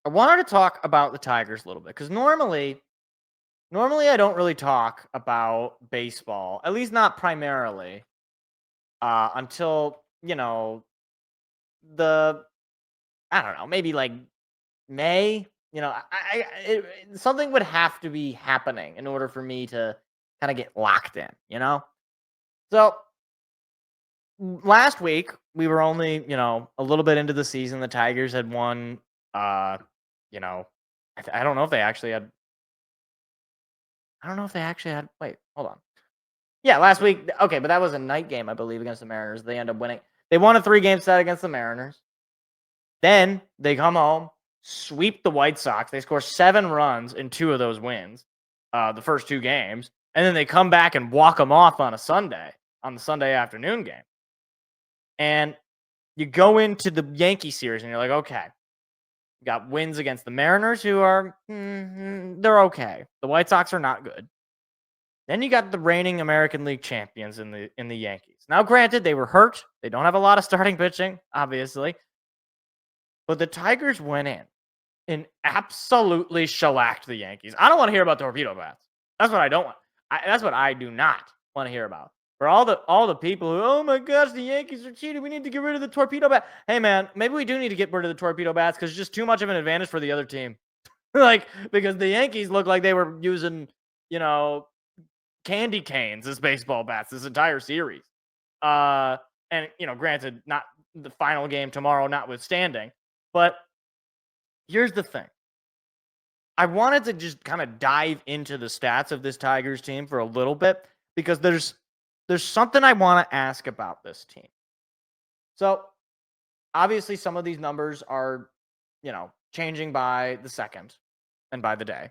I wanted to talk about the Tigers a little bit because normally I don't really talk about baseball, at least not primarily, until the I don't know, maybe like May. Something would have to be happening in order for me to kind of get locked in. So last week we were only a little bit into the season. The Tigers had won. You know, I don't know if they actually had. I don't know if they actually had. Wait, hold on. Yeah, last week. Okay, but that was a night game, I believe, against the Mariners. They end up winning. They won a 3-game set against the Mariners. Then they come home, sweep the White Sox. They score 7 runs in 2 of those wins, the first 2 games, and then they come back and walk them off on the Sunday afternoon game. And you go into the Yankee series, and you're like, okay, you got wins against the Mariners, who are they're okay. The White Sox are not good. Then you got the reigning American League champions in the Yankees. Now, granted, they were hurt. They don't have a lot of starting pitching, obviously. But the Tigers went in and absolutely shellacked the Yankees. I don't want to hear about torpedo bats. That's what I don't want. That's what I do not want to hear about. For all the people who, oh my gosh, the Yankees are cheating. We need to get rid of the torpedo bat. Hey man, maybe we do need to get rid of the torpedo bats because it's just too much of an advantage for the other team. Because the Yankees look like they were using, candy canes as baseball bats this entire series. And granted, not the final game tomorrow, notwithstanding. But here's the thing. I wanted to just kind of dive into the stats of this Tigers team for a little bit because there's something I want to ask about this team. So, obviously some of these numbers are, changing by the second and by the day.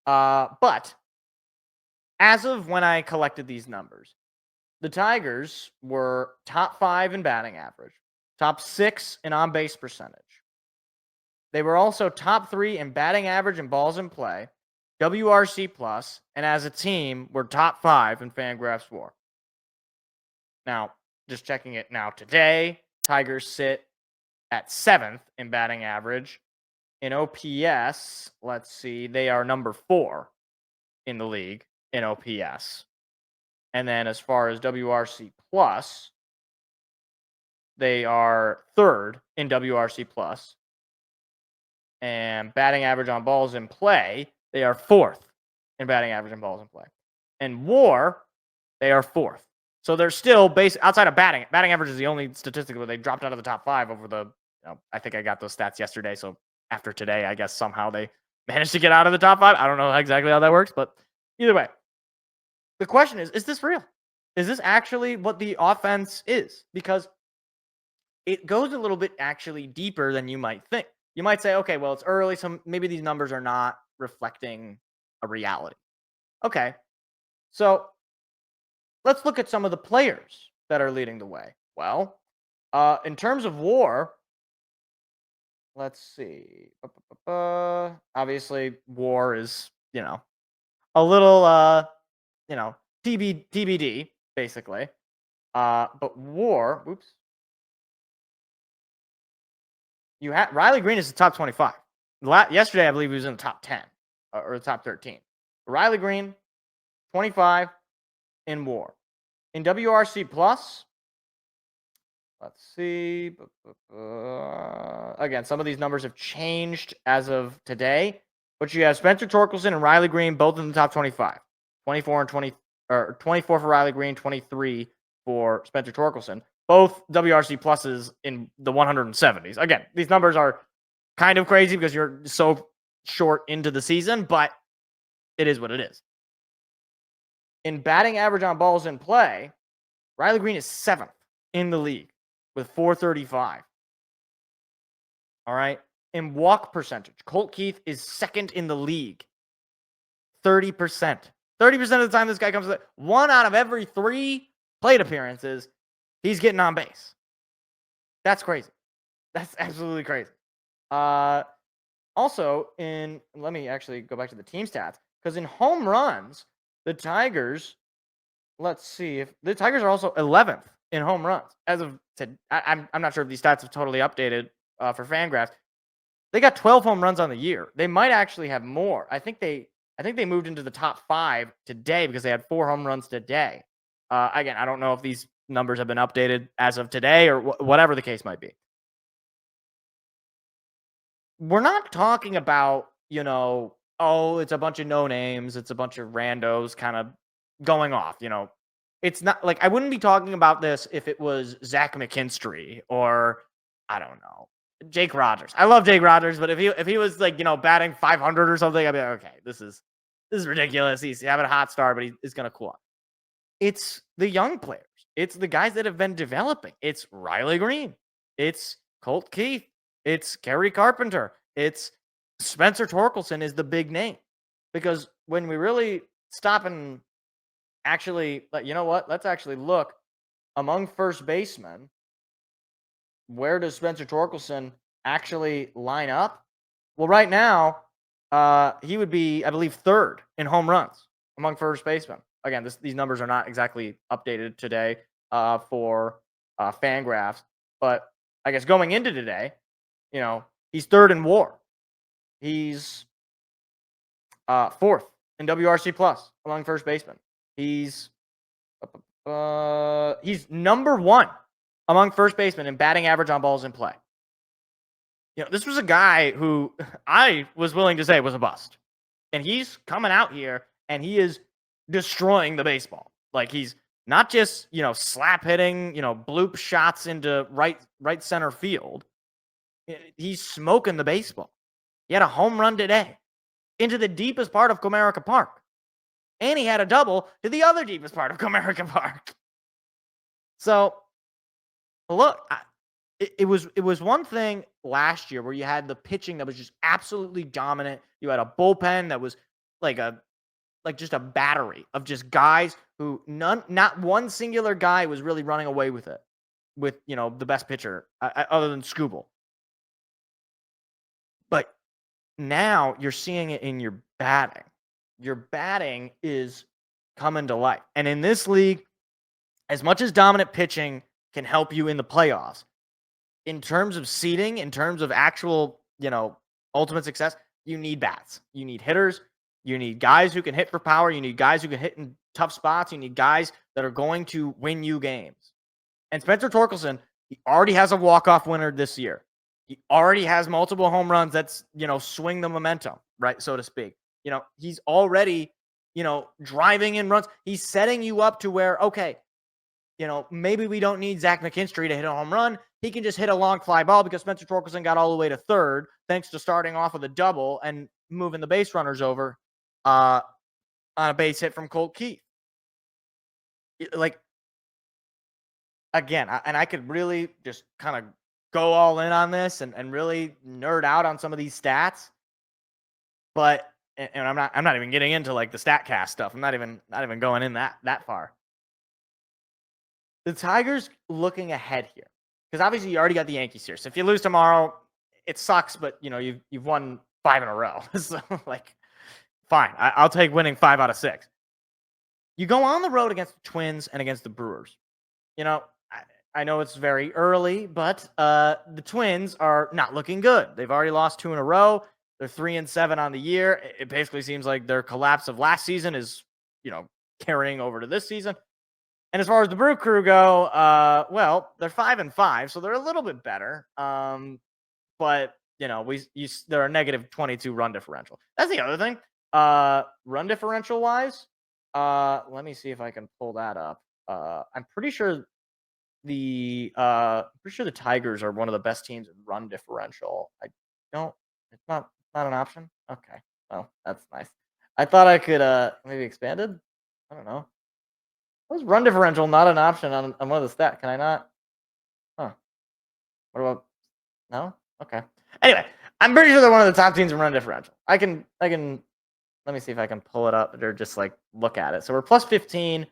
But as of when I collected these numbers, the Tigers were top 5 in batting average, top 6 in on-base percentage. They were also top 3 in batting average and balls in play, WRC plus, and as a team, were top 5 in Fangraphs WAR. Now, just checking it now today, Tigers sit at 7th in batting average. In OPS, let's see, they are number 4 in the league in OPS. And then as far as WRC plus, they are 3rd in WRC plus. And batting average on balls in play, they are 4th in batting average on balls in play. And WAR, they are 4th. So they're still outside of batting. Batting average is the only statistic where they dropped out of the top 5 over the. I think I got those stats yesterday. So after today, I guess somehow they managed to get out of the top 5. I don't know exactly how that works, but either way, the question is this real? Is this actually what the offense is? Because it goes a little bit actually deeper than you might think. You might say, okay, well, it's early, so maybe these numbers are not reflecting a reality. Okay, so let's look at some of the players that are leading the way. Well, in terms of WAR, let's see. Obviously, WAR is, a little, TBD, basically. But WAR, Riley Green is the top 25. Yesterday, I believe he was in the top 10 or the top 13. Riley Green, 25 in WAR. In WRC plus, let's see. Again, some of these numbers have changed as of today, but you have Spencer Torkelson and Riley Green both in the top 25. 24 and 20, or 24 for Riley Green, 23 for Spencer Torkelson. Both WRC pluses in the 170s. Again, these numbers are kind of crazy because you're so short into the season, but it is what it is. In batting average on balls in play, Riley Green is 7th in the league with 435. All right. In walk percentage, Colt Keith is 2nd in the league, 30%. 30% of the time this guy comes to 1 out of every 3 plate appearances, he's getting on base. That's crazy. That's absolutely crazy. Also, let me actually go back to the team stats, because in home runs, the Tigers, let's see, if the Tigers are also 11th in home runs as of today. I'm not sure if these stats have totally updated for Fangraphs. They got 12 home runs on the year. They might actually have more. I think they moved into the top 5 today because they had 4 home runs today. Again, I don't know if these numbers have been updated as of today or whatever the case might be. We're not talking about, oh, it's a bunch of no names, it's a bunch of randos kind of going off, It's not like I wouldn't be talking about this if it was Zach McKinstry or I don't know, Jake Rogers. I love Jake Rogers, but if he was like, batting 500 or something, I'd be like, okay, this is ridiculous. He's having a hot start, but he's going to cool off. It's the young players. It's the guys that have been developing. It's Riley Green. It's Colt Keith. It's Gary Carpenter. It's Spencer Torkelson is the big name. Because when we really stop and actually, you know what? Let's actually look among first basemen. Where does Spencer Torkelson actually line up? Well, right now, he would be, I believe, 3rd in home runs among first basemen. Again, these numbers are not exactly updated today for Fangraphs, but I guess going into today, he's 3rd in WAR. He's 4th in WRC plus among first basemen. He's number 1 among first basemen in batting average on balls in play. This was a guy who I was willing to say was a bust, and he's coming out here and he is destroying the baseball. Like he's not just, slap hitting, bloop shots into right center field. He's smoking the baseball. He had a home run today into the deepest part of Comerica Park. And he had a double to the other deepest part of Comerica Park. So, look, it was one thing last year where you had the pitching that was just absolutely dominant. You had a bullpen that was like just a battery of just guys who not one singular guy was really running away with it, with, the best pitcher other than Scooble. But now you're seeing it in your batting. Your batting is coming to life. And in this league, as much as dominant pitching can help you in the playoffs, in terms of seeding, in terms of actual, ultimate success, you need bats. You need hitters. You need guys who can hit for power. You need guys who can hit in tough spots. You need guys that are going to win you games. And Spencer Torkelson, he already has a walk-off winner this year. He already has multiple home runs that's, swing the momentum, right, so to speak. He's already, driving in runs. He's setting you up to where, okay, maybe we don't need Zach McKinstry to hit a home run. He can just hit a long fly ball because Spencer Torkelson got all the way to 3rd thanks to starting off with a double and moving the base runners over on a base hit from Colt Keith. Like, again, I could really just kind of go all in on this and really nerd out on some of these stats. But and I'm not even getting into like the StatCast stuff. I'm not even going in that far. The Tigers looking ahead here, because obviously you already got the Yankees here. So if you lose tomorrow, it sucks, but you've won 5 in a row. So like, fine, I'll take winning 5 out of 6. You go on the road against the Twins and against the Brewers. I know it's very early, but the Twins are not looking good. They've already lost 2 in a row. They're 3-7 on the year. It basically seems like their collapse of last season is, carrying over to this season. And as far as the Brew Crew go, well, they're 5-5, so they're a little bit better. But they're a negative 22 run differential. That's the other thing. Run differential wise, let me see if I can pull that up. I'm pretty sure the Tigers are one of the best teams in run differential. It's not an option. Okay, well, that's nice. I thought I could maybe expanded. I don't know. Was run differential not an option on one of the stats? Can I not? Huh. What about? No. Okay. Anyway, I'm pretty sure they're one of the top teams in run differential. I can. Let me see if I can pull it up or just like look at it. So we're plus 15,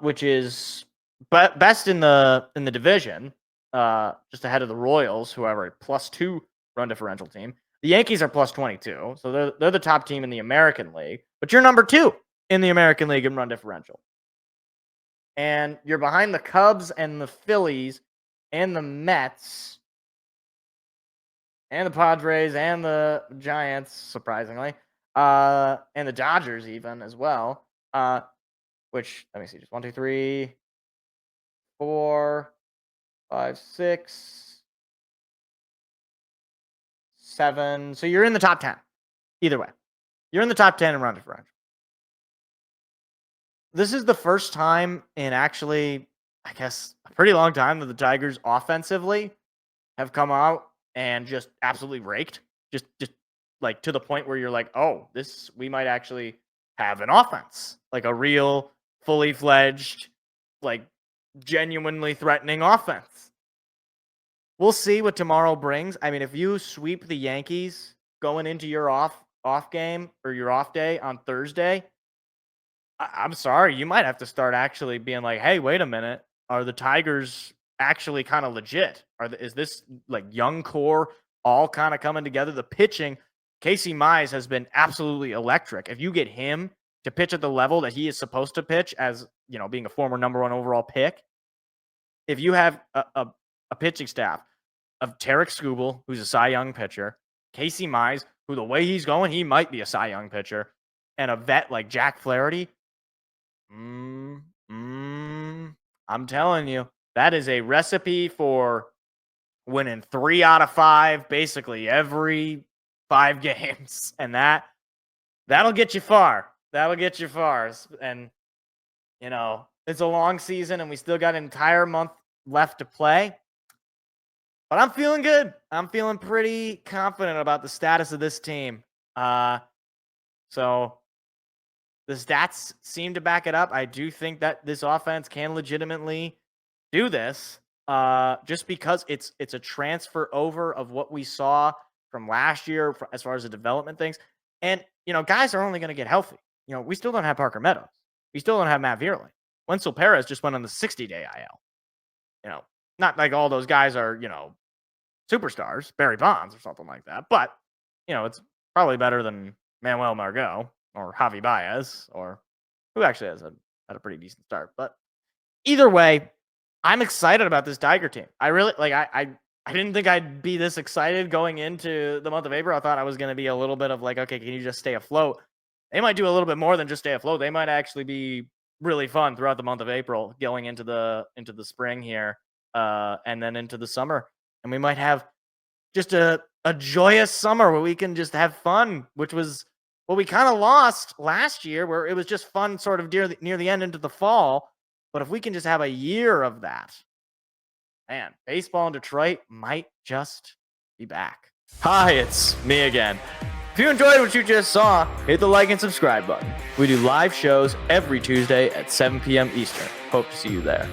which is best in the division, just ahead of the Royals, who are a plus 2 run differential team. The Yankees are plus 22, so they're the top team in the American League. But you're number 2 in the American League in run differential, and you're behind the Cubs and the Phillies and the Mets and the Padres and the Giants, surprisingly, and the Dodgers even as well. Which let me see, just 1, 2, 3, 4, 5, 6, 7. So you're in the top 10. Either way, you're in the top 10 in run differential. This is the first time in actually, I guess, a pretty long time that the Tigers offensively have come out and just absolutely raked. Just like to the point where you're like, oh, we might actually have an offense, like a real, fully fledged, like genuinely threatening offense. We'll see what tomorrow brings. I mean, if you sweep the Yankees going into your off game or your off day on Thursday, I'm sorry, you might have to start actually being like, hey, wait a minute. Are the Tigers actually kind of legit? Is this like young core all kind of coming together? The pitching, Casey Mize has been absolutely electric. If you get him to pitch at the level that he is supposed to pitch as, being a former number 1 overall pick, if you have a pitching staff of Tarek Skubal, who's a Cy Young pitcher, Casey Mize, who the way he's going, he might be a Cy Young pitcher, and a vet like Jack Flaherty, I'm telling you, that is a recipe for winning 3 out of 5, basically every 5 games. And that'll get you far. That'll get you far. And, it's a long season and we still got an entire month left to play. But I'm feeling good. I'm feeling pretty confident about the status of this team. So the stats seem to back it up. I do think that this offense can legitimately do this, just because it's a transfer over of what we saw from last year as far as the development things. And, guys are only going to get healthy. We still don't have Parker Meadows. We still don't have Matt Vierling. Wenzel Perez just went on the 60-day IL. Not like all those guys are, superstars, Barry Bonds or something like that. But, it's probably better than Manuel Margot or Javi Baez, or who actually had a pretty decent start. But either way, I'm excited about this Tiger team. I really I didn't think I'd be this excited going into the month of April. I thought I was going to be a little bit of like, okay, can you just stay afloat? They might do a little bit more than just stay afloat. They might actually be really fun throughout the month of April, going into the spring here, and then into the summer. And we might have just a joyous summer where we can just have fun, which was what we kind of lost last year, where it was just fun sort of near the end into the fall. But if we can just have a year of that, man, baseball in Detroit might just be back. Hi, it's me again. If you enjoyed what you just saw, hit the like and subscribe button. We do live shows every Tuesday at 7 p.m. Eastern. Hope to see you there.